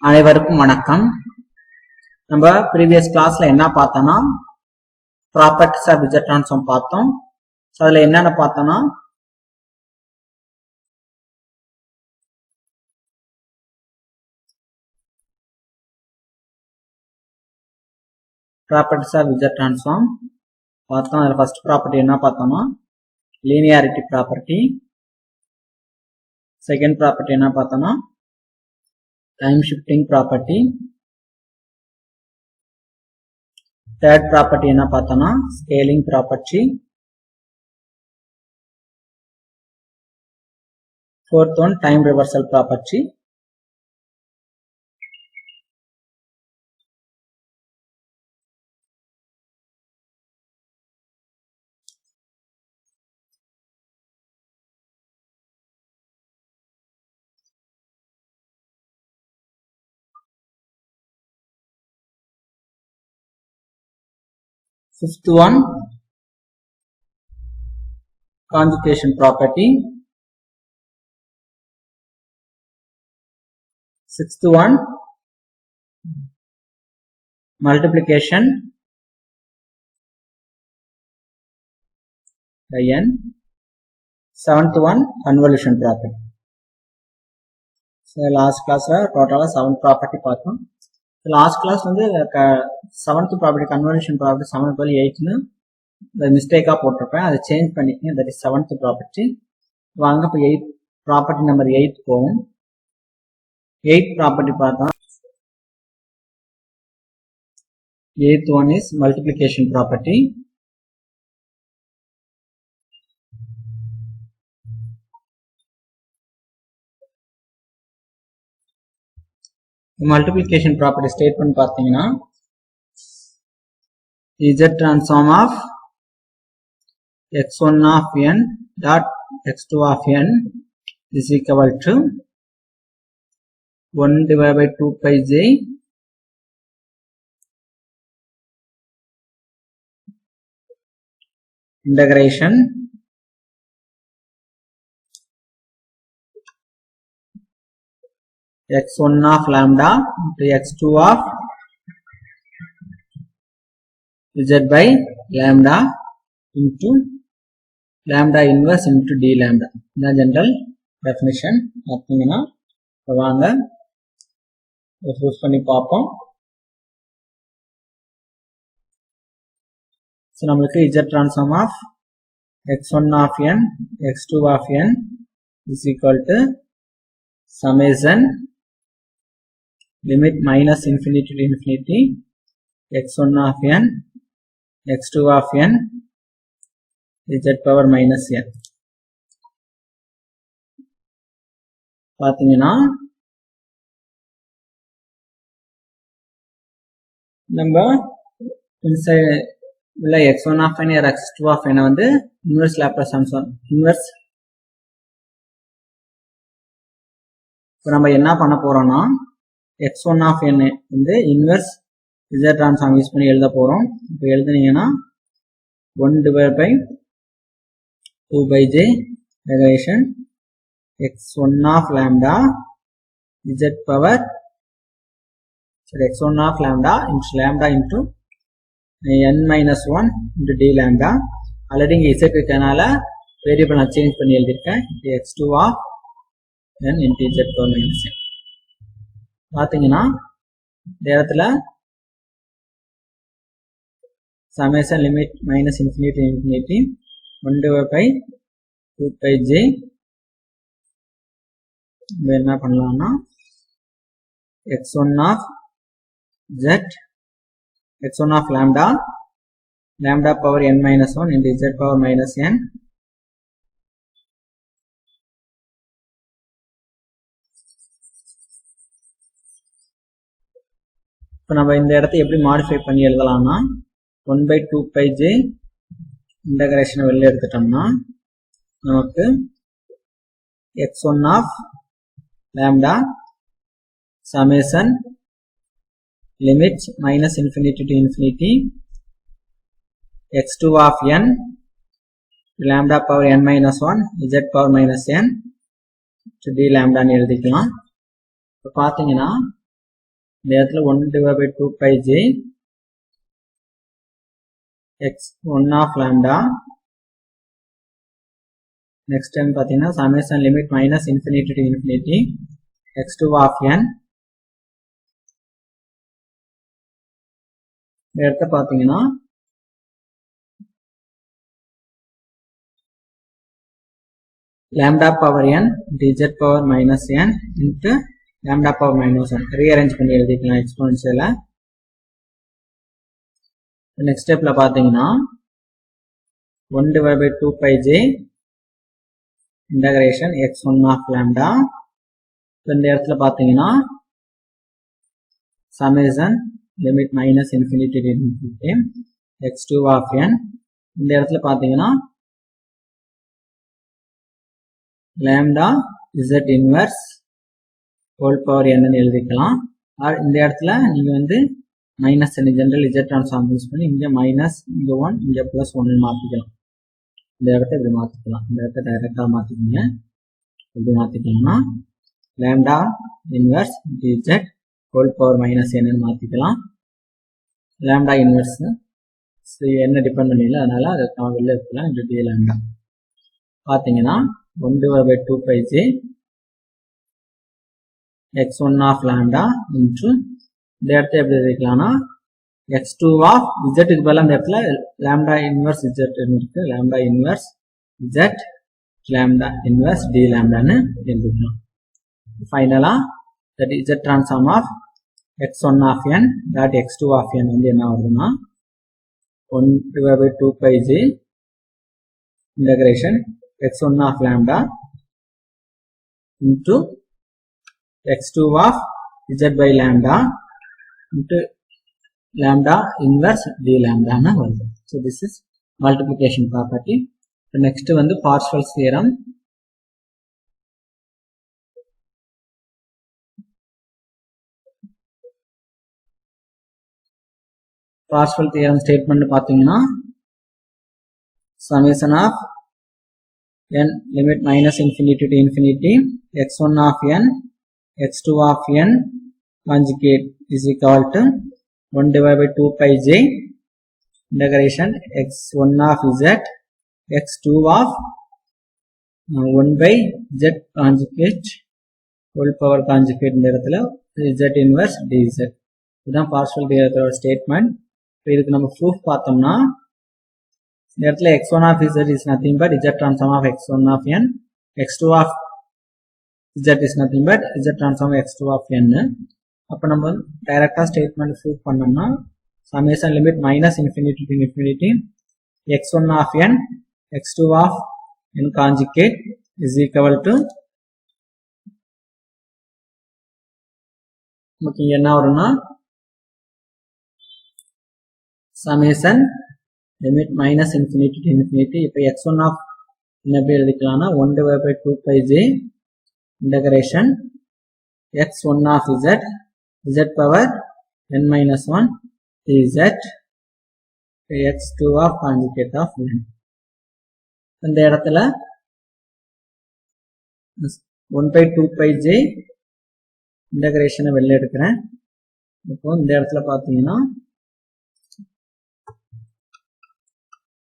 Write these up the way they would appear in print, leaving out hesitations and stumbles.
அனைவருக்கும் வணக்கம். நம்ம previous classல என்ன பார்த்தோம்னா properties of Z transform பார்த்தோம். அதுல என்னென்ன பார்த்தோம்னா properties of Z transform பார்த்தோம். அதுல first property என்ன பார்த்தோம்னா linearity property. second property என்ன பார்த்தோம்னா time shifting property. third property என்ன பார்த்தோம்னா scaling property. fourth one time reversal property. fifth one conjugation property. sixth one multiplication by n. seventh one convolution property. So last class total 7 property பார்த்தோம். last class வந்து 7th property convolution property 7/8 னு மிஸ்டேக்கா போட்டிருப்பேன். அதை change பண்ணிக்கங்க. that is 7th property. வாங்க இப்போ 8 property number 8 போவோம். 8th property பார்த்தோம். 8th one is multiplication property. multiplication property statement பார்த்தீங்கன்னா z transform of x1 of n dot x2 of n is equal to 1 divided by 2 pi j integration x1 of lambda into x2 of z by lambda into lambda inverse into d lambda. The general definition பார்த்தீங்கன்னா வாங்க use பண்ணி பார்ப்போம். So நம்மளுக்கு z transform of x1 of n x2 of n is equal to summation limit minus infinity to infinity x1 of n x2 of n z power minus n. பார்த்தீங்கன்னா நம்ம இல்லை x1 of n or x2 of n வந்து inverse Laplace transform inverse. இப்போ நம்ம என்ன பண்ண போறோம்னா x1 of n வந்து inverse z transform யூஸ் பண்ணி எழுத போறோம். இப்போ எழுதுனீங்கன்னா 1 divided by 2 by j integration x1 of lambda z power x1 of lambda into n minus 1 into d lambda. Already இங்கே z இருக்கனால வேரியபிள் நான் சேஞ்ச் பண்ணி எழுதியிருக்கேன். x2 of n into z power minus n. பார்த்தீங்கன்னா இந்த இடத்துல summation limit minus infinity to infinity 1 divided by 2 pi j. என்ன பண்ணலாம்னா x1 of z x1 of lambda power n minus 1 into z power minus n இப்போ நம்ம இந்த இடத்தை எப்படி மாடிஃபை பண்ணி எழுதலாம்னா 1 by 2 pi j இன்டகிரேஷனை வெளில எடுத்துட்டோம்னா நமக்கு x1 of lambda summation limit minus infinity to infinity x2 of n lambda power n minus 1 z power minus n to d lambda னு எழுதிக்கலாம். இப்போ பார்த்தீங்கன்னா இந்த இடத்துல 1 divided by 2 pi j x1 of lambda. Next time பார்த்தீங்கன்னா summation limit minus infinity to infinity x2 of n. இந்த இடத்துல பார்த்தீங்கன்னா lambda power n dz power minus n into lambda power minus n rearrange பண்ணி எழுதிக்கலாம் exponential. next stepல பாத்தீங்கன்னா 1 divided by 2 pi j integration x1 of lambda. இந்த இடத்துல பாத்தீங்கன்னா summation limit minus infinity to infinity x2 of n. இந்த இடத்துல பாத்தீங்கன்னா lambda z inverse whole power n ன்னு எழுதிக்கலாம். இந்த இடத்துல நீங்க வந்து minus n general z transform use பண்ணி இங்க மைனஸ் இங்க 1 இங்க பிளஸ் 1 ன்னு மாத்திக்கலாம். இந்த இடத்தை இப்படி மாத்திக்கலாம். இந்த இடத்தை டைரக்டா மாத்திக்கங்க. இப்படி மாத்திக்கலாம்னா lambda inverse dz whole power minus n ன்னு மாத்திக்கலாம். lambda inverse என்ன டிபெண்ட் பண்ணல, அதனால அதை நான் வெளில எடுக்கலாம். இந்த d lambda பாத்தீங்கன்னா 1 divided by 2 pi j x1 of lambda into இந்த இடத்தை எப்படி எழுதிக்கலாம்னா x2 of z க்கு பதிலா இந்த இடத்துல lambda inverse z இருக்கு. lambda inverse z lambda inverse d lambda ன்னு எழுதிக்கலாம். ஃபைனலா that z transform of x1 of n dot x2 of n வந்து என்ன வருதுன்னா 1 divided by 2 pi j integration x1 of lambda into x2 of z by lambda into lambda inverse d lambda ன்னு வருது. So this is multiplication property. The next வந்து Parseval's theorem. Parseval theorem statement பாத்தீங்கன்னா summation of n limit minus infinity to infinity x1 of n x2 of n conjugate is equal to 1 divided by 2 pi j integration x1 of z x2 of 1 by z conjugate whole power conjugate இந்த இடத்துல z inverse dz. இதுதான் Parseval theorem statement. இதுக்கு நம்ம proof பார்த்தோம்னா இந்த இடத்துல x1 of z is nothing but z transform of x1 of n, x2 of z is nothing but z transform of x2 of n. அப்ப நம்ம டைரக்டா statement prove பண்ணோம்னா summation limit minus infinity to infinity x1 of n x2 of n conjugate is equal to நமக்கு என்ன வரும்னா summation limit minus infinity to infinity. இப்போ x1 of என்ன எப்படி எழுதிக்கலாம்னா 1 divided by 2 pi j integration x1 of z z power n minus 1 dz x2 of conjugate of n. இந்த இடத்துல 1 by 2 pi j integration வெளில எடுக்கிறேன். இப்போ இந்த இடத்துல பாத்தீங்கன்னா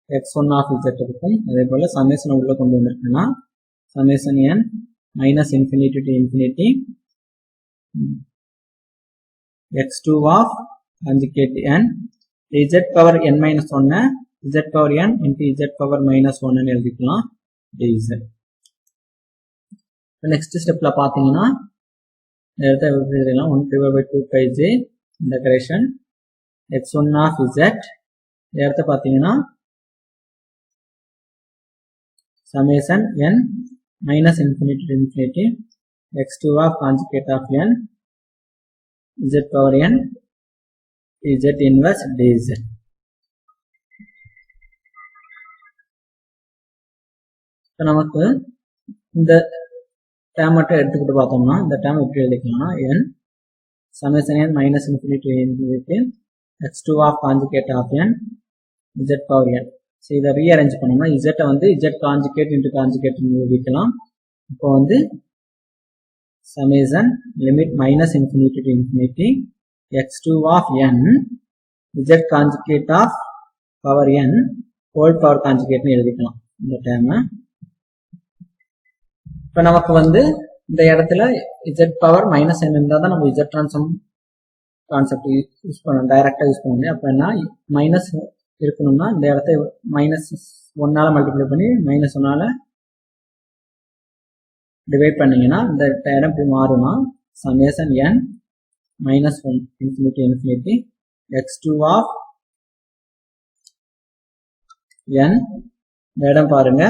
x1 of z இருக்கும். அதே போல summation உள்ள கொண்டு வந்திருக்கேன்னா summation n minus infinity to infinity x2 of conjugate n z power n minus 1 z power n into z power minus 1 ன்னு எழுதிக்கலாம் dz. நெக்ஸ்ட் ஸ்டெப்ல பாத்தீங்கன்னா இந்த இடத்தை எப்படி எழுதலாம் 1 divided by 2 pi j integration x1 of z. இந்த இடத்தை பாத்தீங்கன்னா summation n minus infinity to infinity x2 of conjugate of n z power n z inverse dz. இப்போ நமக்கு இந்த டேர்ம் மட்டும் எடுத்துக்கிட்டு பார்த்தோம்னா இந்த டேர்ம் எப்படி எழுதிக்கலாம்னா n summation n minus infinity to infinity x2 of conjugate of n z power n. So இதை rearrange பண்ணோம்னா z வந்து z கான்ஜுகேட் இன்டு கான்ஜுகேட் எழுதிக்கலாம். இப்போ வந்து summation limit minus infinity to infinity x2 of n z conjugate of power n whole power conjugate னு எழுதிக்கலாம் இந்த term. இப்போ நமக்கு வந்து இந்த இடத்துல z பவர் மைனஸ் n இருந்தால் தான் நம்ம z ட்ரான்ஸ்ஃபார்ம் கான்செப்ட் யூஸ் பண்ணணும், டைரக்டாக யூஸ் பண்ண முடியும். அப்போ என்ன மைனஸ் இருக்கணும்னா இந்த இடத்த மைனஸ் 1ஆல மல்டிப்ளை பண்ணி மைனஸ் 1ஆல டிவைட் பண்ணீங்கன்னா இந்த இடம் இப்படி மாறும்னா summation n minus 1 infinity infinity x2 of n இந்த இடம் பாருங்க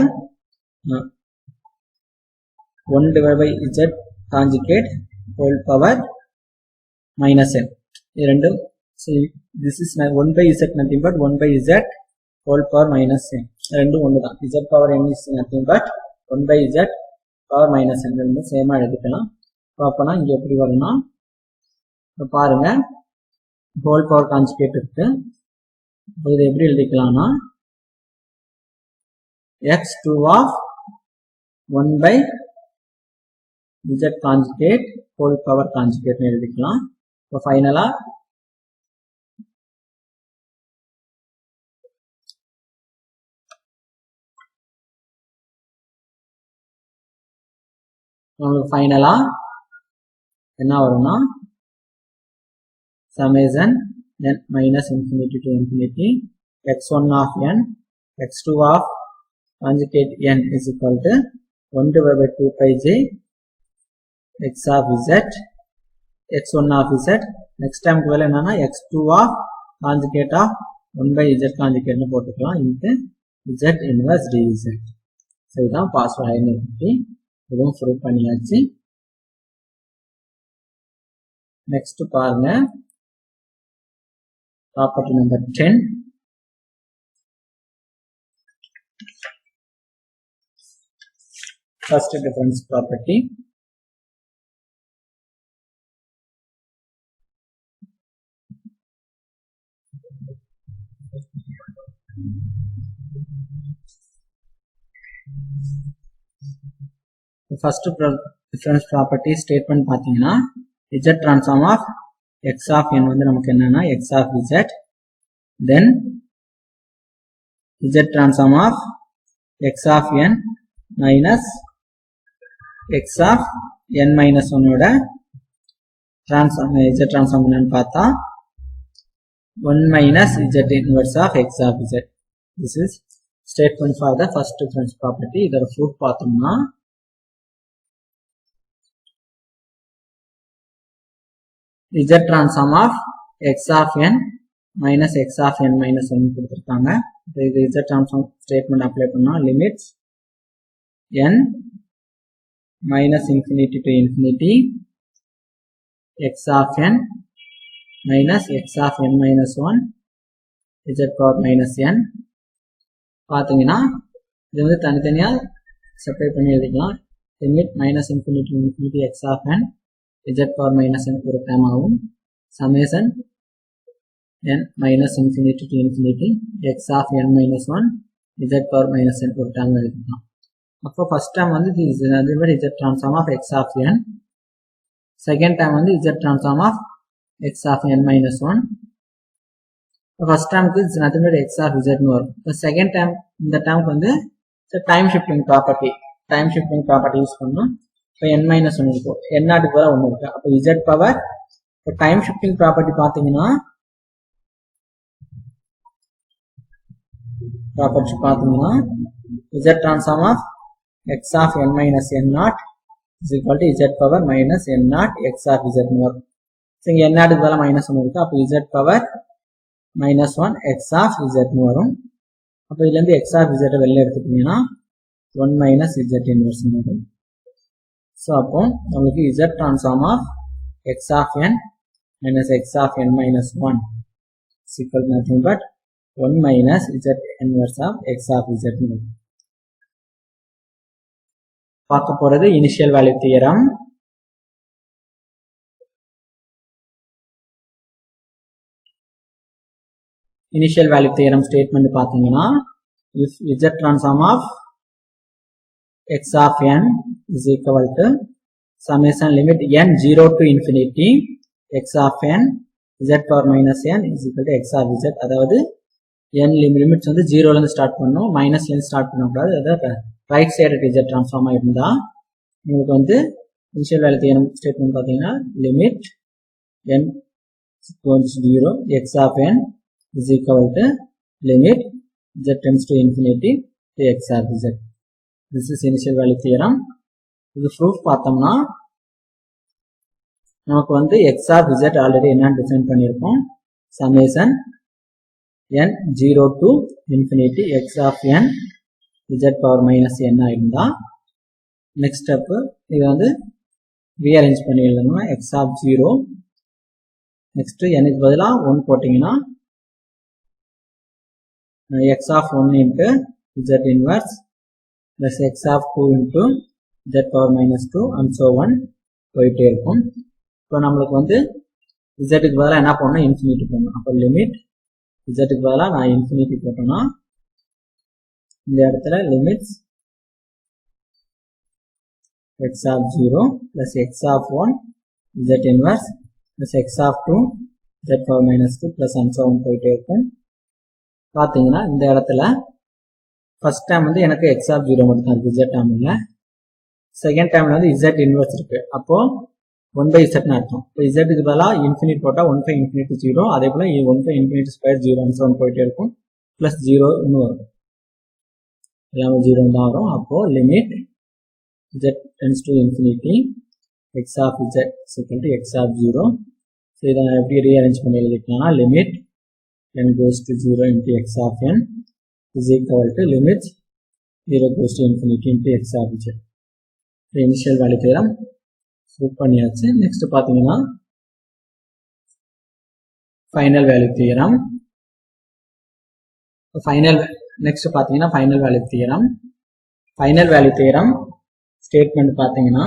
1 divided by z conjugate whole power minus n. இது ரெண்டும் this is 1 by z nothing but 1 by z whole power minus n. ரெண்டும் ஒன்று தான். z power n is nothing but 1 by z power minus n ரெண்டும் சேமா எழுதிக்கலாம். அப்போனா இங்க எப்படி வரும்னா பாருங்க whole power conjugate இருக்கு. இது எப்படி எழுதிக்கலாம்னா x2 of 1 by z conjugate whole power conjugate னு எழுதிக்கலாம். இப்போ ஃபைனலா உங்களுக்கு ஃபைனலா என்ன வரும்னா summation n minus infinity to infinity x1 of n x2 of conjugate n is equal to 1 divided by 2 pi j x of z x1 of z. next time க்கு வேலை என்னன்னா x2 of conjugate of 1 by z conjugate னு போட்டுக்கலாம் into z inverse dz. So இதுதான் password identity. இதுவும் prove பண்ணியாச்சு. Next பாருங்க property number 10. First difference property. First difference property statement பார்த்தீங்கன்னா z transform of x of n வந்து நமக்கு என்னன்னா x of z, then z transform of x of n minus x of n minus 1 ஓட z transform என்னன்னு பார்த்தா 1 minus z inverse of x of z. This is statement for the first difference property. இதோட proof பார்த்தோம்னா z transform of x of n minus x of n minus 1 கொடுத்திருக்காங்க. இது z transform statement apply பண்ணா limits n minus infinity to infinity x of n minus x of n minus 1 z power minus n. பாத்தீங்கன்னா இது வந்து தனித்தனியா separate பண்ணி எழுதிக்கலாம். limit minus infinity to infinity x of n z power minus n ஒரு term ஆகும். summation n minus infinity to infinity x of n minus 1 z power minus n ஒரு term எழுதிக்கலாம். அப்போ ஃபர்ஸ்ட் டேர்ம் வந்து z transform of x of n, second term வந்து z transform of x of n minus 1. First டேர்முக்கு nothing but x of z னு வரும். இப்போ second term இந்த டேர்முக்கு வந்து டைம் ஷிஃப்டிங் ப்ராப்பர்ட்டி யூஸ் பண்ணோம். இப்போ n minus 1 இருக்கும், n நாட்டுக்கு வர 1 இருக்கு. அப்போ z பவர் இப்போ டைம் ஷிஃப்டிங் ப்ராப்பர்ட்டி பார்த்தீங்கன்னா z transform of x of n minus n naught is equal to z power minus n naught x of z னு வரும். ஸோ இங்கே n நாட்டுக்கு வர minus 1 இருக்கு. அப்போ z power minus 1 x of z னு வரும். அப்போ இதுலேருந்து x of z வெளில எடுத்துட்டீங்கன்னா 1 minus z inverse னு வரும். ஸோ அப்போ உங்களுக்கு z transform of x of n minus x of n minus 1 is equal to nothing but 1 minus z inverse of x of z னு வரும். பார்க்க போறது initial value theorem. Initial value theorem statement பார்த்தீங்கன்னா if z transform of x of n is equal to summation limit n 0 to infinity x of n z power minus n is equal to x of z. அதாவது n limits வந்து 0ல இருந்து start பண்ணனும், minus n start பண்ணக்கூடாது. அதாவது right side z ட்ரான்ஸ்ஃபார்மா இருந்தா உங்களுக்கு வந்து initial value theorem statement பாத்தீங்கன்னா limit n goes to 0 x of n is equal to limit z tends to infinity to x of z. This is initial value theorem. இது proof பார்த்தோம்னா நமக்கு வந்து x of z already என்னன்னு define பண்ணியிருக்கோம். Summation n 0 to infinity x of n z power minus n ஆயிருந்தா next step இது வந்து rearrange பண்ணி எழுதணும். x of 0 நெக்ஸ்ட் n க்கு பதிலா 1 போட்டீங்கன்னா x of 1 into z inverse plus x of 2 into z power minus 2 and so on போயிட்டே இருக்கும். இப்போ நம்மளுக்கு வந்து z க்கு பதிலா என்ன பண்ணணும், இன்ஃபினிட்டி பண்ணணும். அப்போ லிமிட் z க்கு பதிலா நான் இன்ஃபினிட்டி போட்டோம்னா இந்த இடத்துல limits x of 0 plus x of 1 z inverse plus x of 2 z power minus 2 plus and so on போயிட்டே இருக்கும். பார்த்தீங்கன்னா இந்த இடத்துல ஃபர்ஸ்ட் டைம் வந்து எனக்கு x of 0 மட்டும் தான் இருக்கு, z டேர்ம் இல்லை. செகண்ட் டைம்ல வந்து z இன்வெர்ஸ் இருக்கு. அப்போ 1/z ன்னு அர்த்தம். இப்போ z க்கு பதிலா இன்ஃபினிட் போட்டா 1/infinity 0, அதே போல 1/infinity square 0 and so on போயிட்டே இருக்கும். பிளஸ் 0 இன்னும் வரும், எல்லாமே 0 தான் வரும். அப்போ limit z tends to infinity x of z is equal to x of 0. So இதை நான் எப்படி ரீஅரேஞ்ச் பண்ணி எழுதிக்கலாம்னா limit n goes to 0 into x of n is equal to limit 0 goes to infinity into x of z. Initial value theorem prove பண்ணியாச்சு. Next பாத்தீங்கன்னா final value theorem. Next பாத்தீங்கன்னா final value theorem. Final value theorem statement பாத்தீங்கன்னா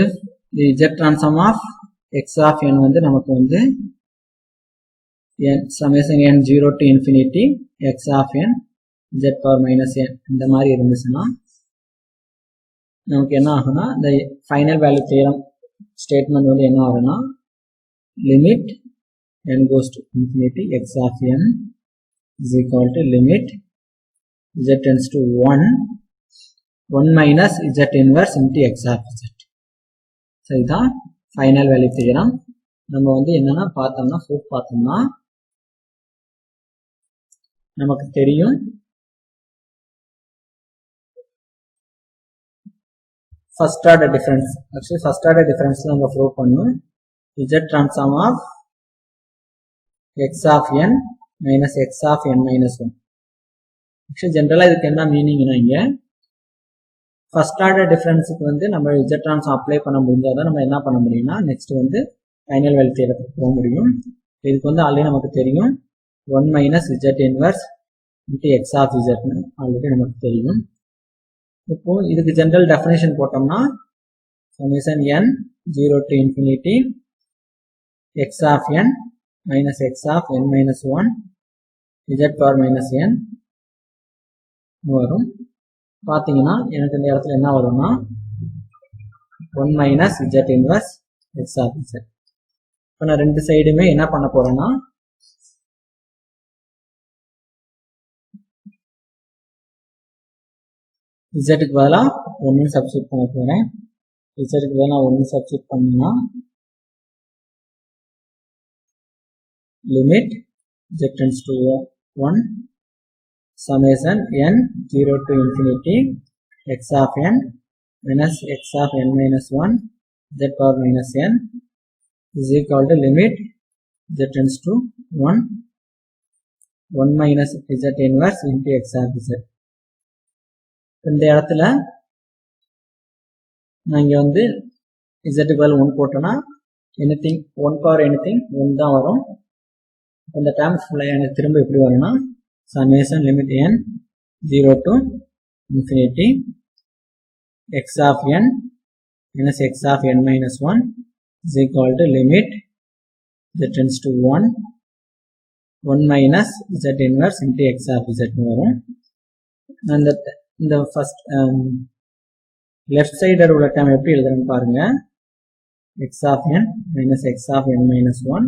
if the z transform of x of n வந்து நமக்கு வந்து n summation n 0 to infinity x of n z power minus n இந்த மாதிரி இருந்துச்சுன்னா நமக்கு என்ன ஆகும்னா இந்த ஃபைனல் வேல்யூ தியரம் ஸ்டேட்மெண்ட் வந்து என்ன ஆகும்னா limit n goes to infinity x of n is equal to limit z tends to 1 minus z inverse into x of z. சரிதான் ஃபைனல் வேல்யூ தியரம். நம்ம வந்து என்னன்னா பார்த்தோம்னா ப்ரூஃப் பார்த்தோம்னா நமக்கு தெரியும் first order difference. Actually first order difference நம்ம prove பண்ணோம். z transform of x of n minus x of n minus 1. Actually ஜென்ரலா இதுக்கு என்ன மீனிங்னா இங்க ஃபர்ஸ்ட் ஆர்டர் டிஃபரன்ஸுக்கு வந்து நம்ம z ட்ரான்ஸ்ஃபார்ம் அப்ளை பண்ண முடிஞ்சாதான் நம்ம என்ன பண்ண முடியும்னா நெக்ஸ்ட் வந்து ஃபைனல் வேல்யூ தியரத்துக்கு போக முடியும். இதுக்கு வந்து ஆல்ரெடி நமக்கு தெரியும் 1 minus z inverse into x of z ன்னு ஆல்ரெடி நமக்கு தெரியும். இப்போ இதுக்கு ஜெனரல் டெஃபினேஷன் போட்டோம்னா summation n 0 to infinity x of n minus x of n minus 1 z power minus n வரும். பாத்தீங்கன்னா எனக்கு இந்த இடத்துல என்ன வரும்னா 1 minus z inverse x of z. இப்போ நான் ரெண்டு சைடுமே என்ன பண்ண போறேன்னா z க்கு பதிலா 1 சப்ஸ்டிட்யூட் பண்ண போறேன். z க்கு பதிலா 1 சப்ஸ்டிட்யூட் பண்ணா limit z tends to 1 summation n 0 to infinity x of n minus x of n minus 1 z power minus n is equal to limit z tends to 1 minus z inverse into x of z. இந்த இடத்துல நான் இங்க வந்து z க்கு பதிலா 1 போட்டோம்னா anything 1 power anything 1 தான் வரும். இந்த டேர்ம் ஃபுல்லா எனக்கு திரும்ப எப்படி வரும்னா summation limit n 0 to infinity x of n minus x of n minus 1 is equal to limit z tends to 1 minus z inverse into x of z வரும். and the first left side உள்ள term எப்படி எழுதுறேன்னு பாருங்க. x of n minus x of n minus 1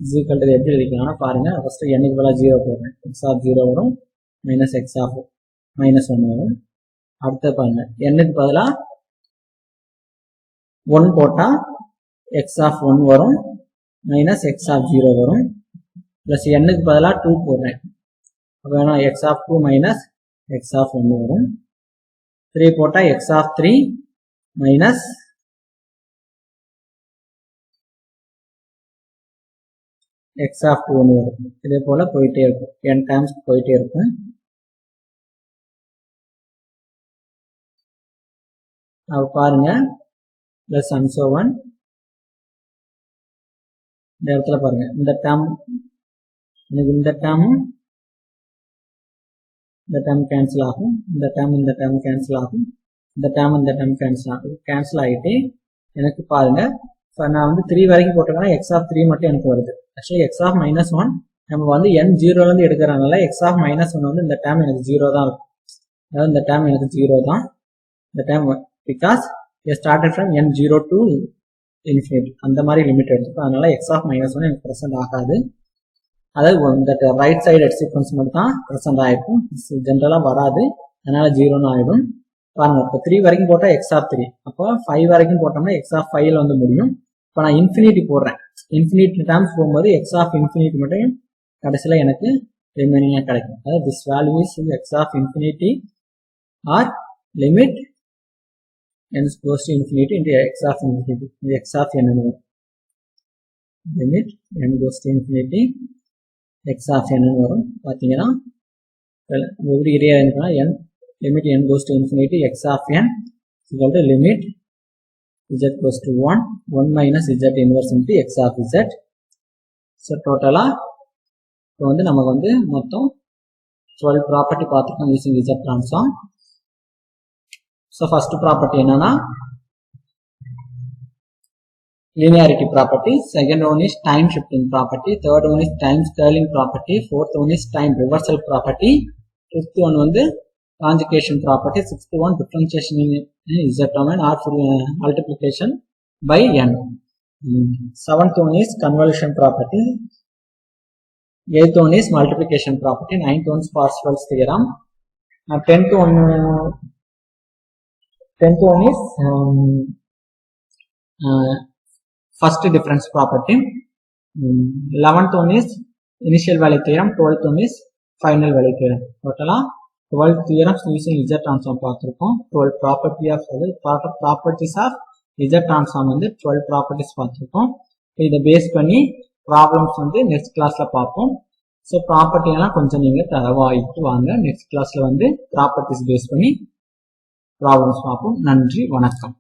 is equal to எப்படி எழுதிக்கலாம்னா பாருங்க. First n க்கு பதிலா 0 போடுறேன். x of 0 வரும் minus x of minus 1 வரும். அடுத்து பாருங்க n க்கு பதிலா 1 போட்டா x of 1 வரும் minus x of 0 வரும் plus n க்கு பதிலா 2 போடுறேன். அப்ப x of 2 minus x of 1 வரும். 3 போட்டா x of 3 minus x of 2 வரும். இதே போல போயிட்டே இருக்கும். n times போயிட்டே இருக்கும். அப்ப பாருங்க plus and so on. இந்த இடத்துல பாருங்க இந்த டேர்ம் எனக்கு இந்த டேர்ம் கேன்சல் ஆகும். இந்த டேர்ம் கேன்சல் ஆகும். இந்த டேர்ம் கேன்சல் ஆகிட்டு எனக்கு பாருங்க இப்போ நான் வந்து 3 வரைக்கும் போட்டிருக்கேன்னா x of 3 மட்டும் எனக்கு வருது. ஆக்சுவலி x of minus 1 நம்ம வந்து n 0லேருந்து எடுக்கிறனால x of minus 1 வந்து இந்த டேர்ம் எனக்கு 0 தான் இருக்கும். அதாவது இந்த டேர்ம் எனக்கு 0 தான். இந்த term because started from n 0 to infinity அந்த மாதிரி லிமிட் எடுத்துப்போம். அதனால x of minus 1 எனக்கு ப்ரெசென்ட் ஆகாது. அதாவது இந்த ரைட் சைடு எட் சீக்வன்ஸ் மட்டும் தான் ப்ரெசென்ட் ஆகிருக்கும். ஜென்ரலாக வராது. அதனால 0ன்னு ஆகிடும். பாருங்க இப்போ 3 வரைக்கும் போட்டால் x of 3 அப்போ 5 வரைக்கும் போட்டோம்னா x of 5ல வந்து முடியும். இப்போ நான் இன்ஃபினிட்டி போடுறேன். இன்ஃபினிட்டி டேர்ம்ஸ் போகும்போது x of infinity மட்டும் கடைசியில் எனக்கு ரிமைனிங்காக கிடைக்கும். அதாவது this value is x of infinity or limit n goes to infinity into x of infinity. x of n limit n goes to infinity x of n வரும். பார்த்தீங்கன்னா எப்படி ஏரியா இருக்குன்னா n limit n goes to infinity x of n is equal to limit z goes to 1 minus z inverse into x of z. So டோட்டலாக இப்போ வந்து நமக்கு வந்து மொத்தம் 12 ப்ராப்பர்ட்டி பார்த்துருக்கோம் using z transform. So first property என்னன்னா linearity property, second one is time shifting property, third one is time scaling property, fourth one is time reversal property, fifth one வந்து conjugation property, sixth one differentiation in z domain or multiplication by n, seventh one is convolution property, eighth one is multiplication property, ninth one is Parseval's theorem, tenth one is first difference property, 11th one is initial value theorem, 12th one is final value theorem. Total 12 theorems using Z transform பார்த்திருக்கோம். 12 properties of Z transform வந்து 12 properties பார்த்திருக்கோம். இதை base பண்ணி problems வந்து next கிளாஸ்ல பார்ப்போம். So property எல்லாம் கொஞ்சம் நீங்க தரவாயிட்டு வாங்க. நெக்ஸ்ட் கிளாஸ்ல வந்து ப்ராப்பர்ட்டிஸ் பேஸ் பண்ணி ப்ராப்ளம்ஸ் பார்ப்போம். நன்றி, வணக்கம்.